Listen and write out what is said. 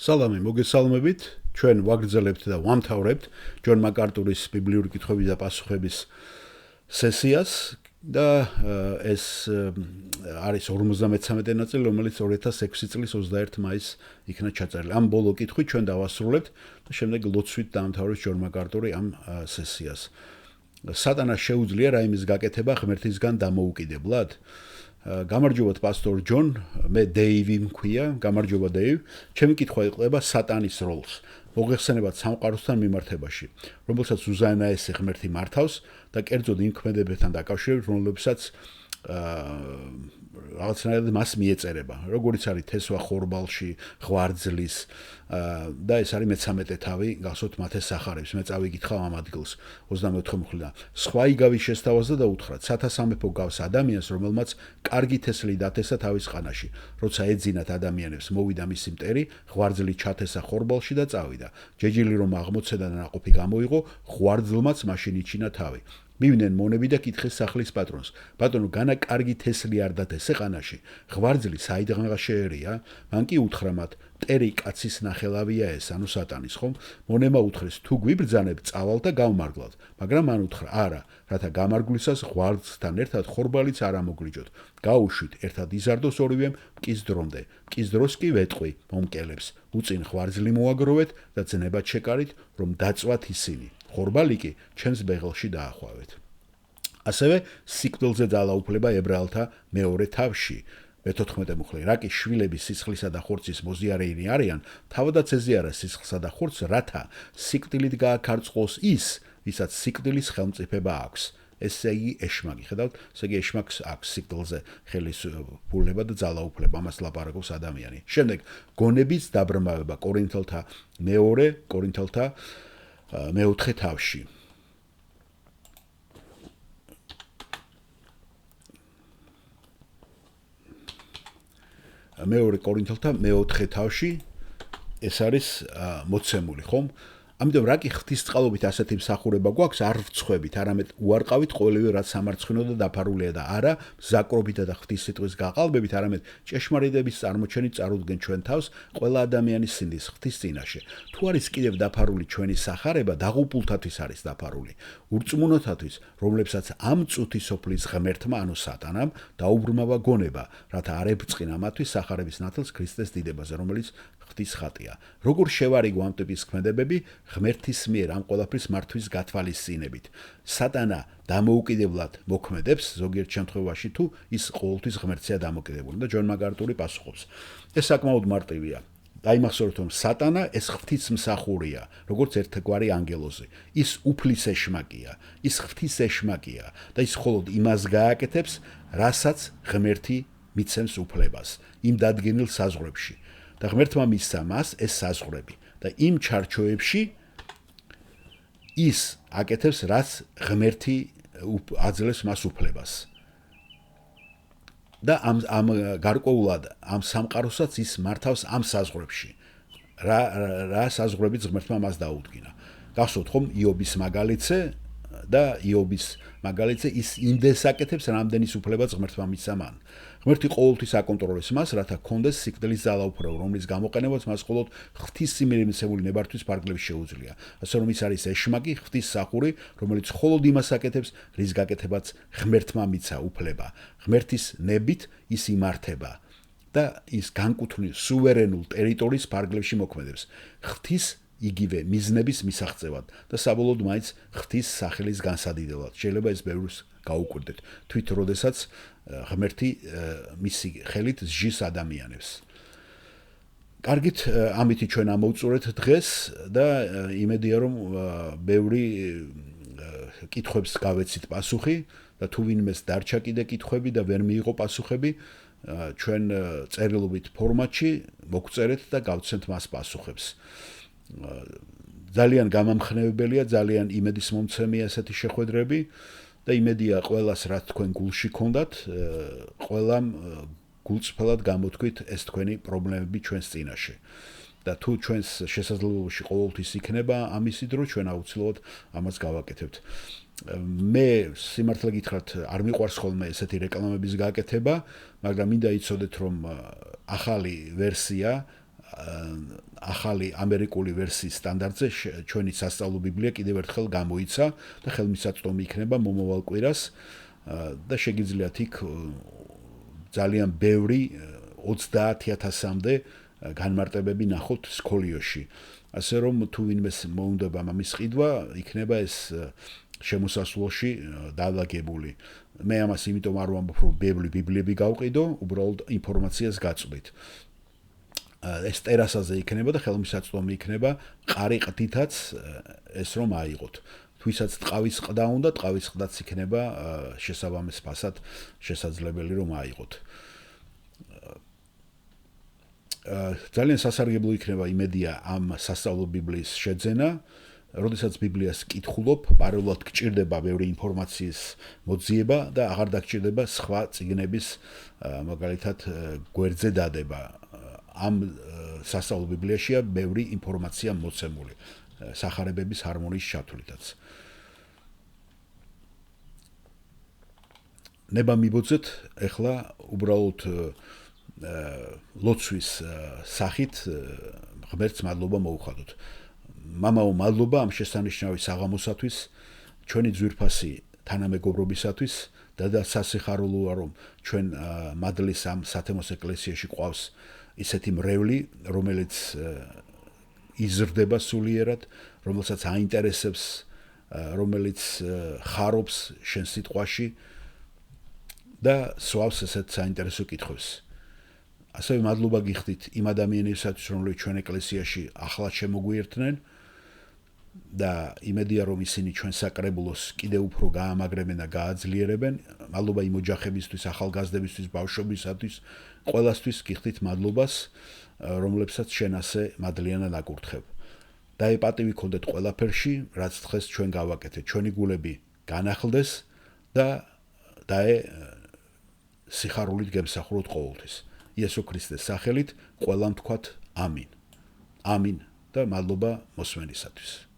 სალამი, მოგესალმებით. ჩვენ ვაგრძელებთ და ვამთავრებთ ჯონ მაკარტურის ბიბლიური კითხვების და პასუხების სესიას და ეს არის 53 ნაწილი, რომელიც 2006 წლის 21 მაისს იქნა ჩაწერილი. ამ ბოლო კითხვით ჩვენ დავასრულებთ და შემდეგ ლოცვით დაამთავრებს ჯონ მაკარტური ამ სესიას. სატანას შეუძლია რაიმის გაკეთება ღმერთისგან დამოუკიდებლად? გამარჯობათ პასტორ ჯონ, მე დეივი მქვია, გამარჯობა დეივ. ჩემი კითხვა იყვება სატანის როლს. მოგეხსენებათ სამყაროსთან მიმართებაში, რომელსაც უზენაესი ღმერთი მართავს და კერძოდ იმ ქმედებებთან დაკავშირებით, რომლებსაც რაღაცნაირად მას მიეწერება, როგორიც არის თესვა ხორბალში, ღვარძლის და ეს არის მე-13 თავი, გახსოვთ მათეს სახარებს, მე წავიკითხავ ამ ადგილს 24 მხრიდან. სხვა იგავის შესთავაზა და უთხრათ, სათასამეფო გავს ადამიანს, რომელმაც კარგი თესლი დათესა თავის ყანაში, როცა ეძინათ ადამიანებს, მოვიდა მისი მტერი, ღვარძლი ჩათესა ხორბალში და წავიდა. ჯეჯილი რომ აღმოცედა და ნაყოფი გამოიღო, ღვარძლმაც მაშინ იჩინა თავი. მივიდნენ მონები და კითხეს სახლის პატრონს. პატრონო, განა კარგი თესლი არ დათესე ყანაში, ღვარძლი საიდღაღა შეერია? მან კი უთხრა მათ, მტერი კაცის ნახელავია ეს, ანუ სატანის, ხომ? მონებმა უთხრეს, თუ გვიბრძანებ, წავალ და გავმარგლავთ. მაგრამ მან უთხრა, არა, რათა გამარგვლისას ღვარძლთან ერთად ხორბალიც არ ამოგრიჯოთ. გაუშვით, ერთად იზარდოს ორივემ მკის დრომდე. მკის დროს კი ვეტყვი მომკელებს. უწინ ღვარძლი მოაგროვეთ და ძნებად შეკარით, რომ დაწვათ ისინი. ხორბალი კი ჩემს ბეღელში დაახვავეთ. ასევე სიკვდილზე ძალაუფლება ებრაელთა მეორე თავში. მე-14 მუხლი, რა კი შვილები სისხლისა და ხორცის მოზიარეინი არიან, თავადაც ეზიარა სისხლსა და ხორცს, რათა სიკვდილით გააქარწყოს ის, ვისაც სიკვდილის ხელმწიფება აქვს. ესე იგი ეშმაკი, ხედავთ, ესე იგი ეშმაკს აქვს სიკვდილზე ხელისუფლება და ძალაუფლება, ამას ლაპარაკობს ადამიანი. შემდეგ გონების დაბრმავება კორინთელთა მეოთხე თავში. მეორე კორინთელთა მეოთხე თავში ეს არის მოცემული, ხომ? ამიტომ რა კი ღვთისწყალობით ასეთი მსახურება გვაქვს, არ ვცხვებით, არამედ უარყავით ყოველივე რაც სამარცხინო და დაფარულია და არა მზაკრობით და ღვთის სიტყვის გაყალბებით, არამედ ჭეშმარიტების წარმოჩენით წარუდგენ ჩვენ თავს ყველა ადამიანის სინდის ღვთის წინაშე. თუ არის კიდევ დაფარული ჩვენი სახარება, დაღუპულთათვის არის დაფარული, ურწმუნოთათვის, რომლებსაც ამ წუთის სოფლის ღმერთმა, ანუ სატანამ, დაუბრმავა გონება, რათა არ ებწყინა მათთვის სახარების ნათელს ქრისტეს დიდებაზე, რომელიც ღვთის ხატია. როგორ შევარიგო ამ ტიპის ქმედებები ღმერთის მიერ ამ ყველაფრის მართვის გათვალისწინებით? სატანა დამოუკიდებლად მოქმედებს ზოგიერთ შემთხვევაში, თუ ის ყოველთვის ღმერთზეა დამოკიდებული და ჯონ მაკარტური პასუხობს. ეს საკმაოდ მარტივია. დაიმახსოვრეთ, რომ სატანა ეს ღვთისმსახურია, როგორც ერთგვარი ანგელოზი. ის უფლის ეშმაკია, ის ღვთის ეშმაკია და ის მხოლოდ იმას გააკეთებს, რასაც ღმერთი მიცემს უფლებას იმ დადგენილ საზღვრებში. და ღმერთმა მისცა მას ეს საზღვრები და იმ ჩარჩოებში ის აკეთებს, რაც ღმერთი აძლევს მას უფლებას. და ამ გარკვეულად ამ სამყაროსაც ის მართავს ამ საზღვრებში. რა საზღვრებიც ღმერთმა მას დაუდგინა. გახსოვთ ხომ იობის მაგალითზე და იობის მაგალითზე ის იმდენს აკეთებს, რამდენის უფლებაც ღმერთმა მისცა მან. ღმერთი ყოველთვის აკონტროლებს მას, რათა კონდეს სიკვდილის ძალაუფლება, რომლის გამოყენებაც მას მხოლოდ ღვთის მიერ მიცემული ნებართვის ფარგლებს შეუძლია. ასე რომ ის არის ეშმაკი, ღვთის სახური, რომელიც მხოლოდ იმას აკეთებს, რის გაკეთებაც ღმერთმა მიცა უფლება. ღმერთის ნებით ის იმართება და ის განკუთვნილ სუვერენულ ტერიტორიის ფარგლებში მოქმედებს. ღვთის იგივე მიზნების მისაღწევად და საბოლოოდ მაინც ღვთის სახელის განსადიდებლად. შეიძლება ეს ბევრს გაუკვირდეთ. თვით როდესაც ღმერთი მისი ხელით ზжის ადამიანებს. კარგით, ამით ჩვენ ამოვწურეთ დღეს და იმედია, რომ ბევრი კითხვებს გავეცით პასუხი და თუ ვინმეს დარჩა კიდე კითხვები და ვერ მიიღო პასუხები, ჩვენ წერილობით ფორმატში მოგწერეთ და გავცემთ მას პასუხებს. ძალიან გამამხნევებელია, ძალიან იმედის მომცემია ესეთი შეხვედრები და იმედია ყველას რაც თქვენ გულში ქონდათ, ყველამ გულწრფელად გამოთქვით ეს თქვენი პრობლემები ჩვენს წინაშე. და თუ ჩვენს შესაძლებლობაში ყოველთვის იქნება ამისი დრო, ჩვენ აუცილებლად ამას გავაკეთებთ. მე სიმართლე გითხრათ, არ მიყვარს ხოლმე ესეთი რეკლამების გაკეთება, მაგრამ მინდა იცოდეთ, რომ ახალი ვერსია ახალი ამერიკული ვერსიის სტანდარტზე ჩვენი სასწავლო ბიბლია კიდევ ერთხელ გამოიცა და ხელმისაწვდომი იქნება მომავალ კვირას და შეგიძლიათ იქ ძალიან ბევრი 30,000-მდე განმარტებები ნახოთ სკოლიოში. ასე რომ თუ ვინმეს მოუნდება მამის ყიდვა, იქნება ეს შემოსასვლელში დაალაგებული. მე ამას იმიტომ არ ვამბობ, რომ ბევრი ბიბლიები გავყიდო, უბრალოდ ინფორმაციას გაწვდით. ეს ტერასაზე იქნება და ხელმისაწვდომი იქნება ყარი ყდითაც ეს რომ აიღოთ. თვისაც ტყავის ყდა უნდა, ტყავის ყდაც იქნება შესაბამის ფასად შესაძლებელი რომ აიღოთ. ძალიან სასარგებლო იქნება იმედია ამ სასწავლო ბიბლიის შეძენა. როდესაც ბიბლიას კითხულობ, პარალელურად გჭირდება ბევრი ინფორმაციის მოძიება და აღარ დაგჭირდება სხვა წიგნების მაგალითად გვერდზე დადება. ამ სასწავლო ბიბლიაშია ბევრი ინფორმაცია მოცემული სახარებების ჰარმონიის ჩათვლითაც. ნება მიბოძეთ ეხლა უბრალოდ ლოცვის სახით ღმერთს მადლობა მოუხადოთ. მამაო, მადლობა ამ შესანიშნავი საღამოსათვის, ჩვენი ძვირფასი თანამეგობრობისათვის და სასიხარულოა რომ ჩვენ მადლის ამ სათემოს ეკლესიაში ყავს ისეთი მრევლი, რომელიც იზრდება სულიერად, რომელსაც აინტერესებს, რომელიც ხარობს შენ სიტყვაში და სვავს ესეთ საინტერესო კითხვებს. ასევე მადლობა გიხდით იმ ადამიანებისათვის, რომლებიც ჩვენ ეკლესიაში ახლად შემოგვიერთნენ და იმედია რომ ისინი ჩვენ საკრებულოს კიდევ უფრო გაამაგრებენ და გააძლიერებენ. მადლობა იმ ოჯახებისთვის, ახალგაზრდებისთვის, ბავშვებისათვის, ყველასთვის გიხდით მადლობას, რომლებსაც შენ ასე მადლიანად აკურთხებ. დაეპატივი გქონდეთ ყველაფერში, რაც დღეს ჩვენ გავაკეთეთ. ჩვენი გულები განახლდეს და სიხარულით გემსახუროთ ყოველთვის. იესო ქრისტეს სახელით ყველამ თქვათ ამინ. ამინ და მადლობა მოსმენისათვის.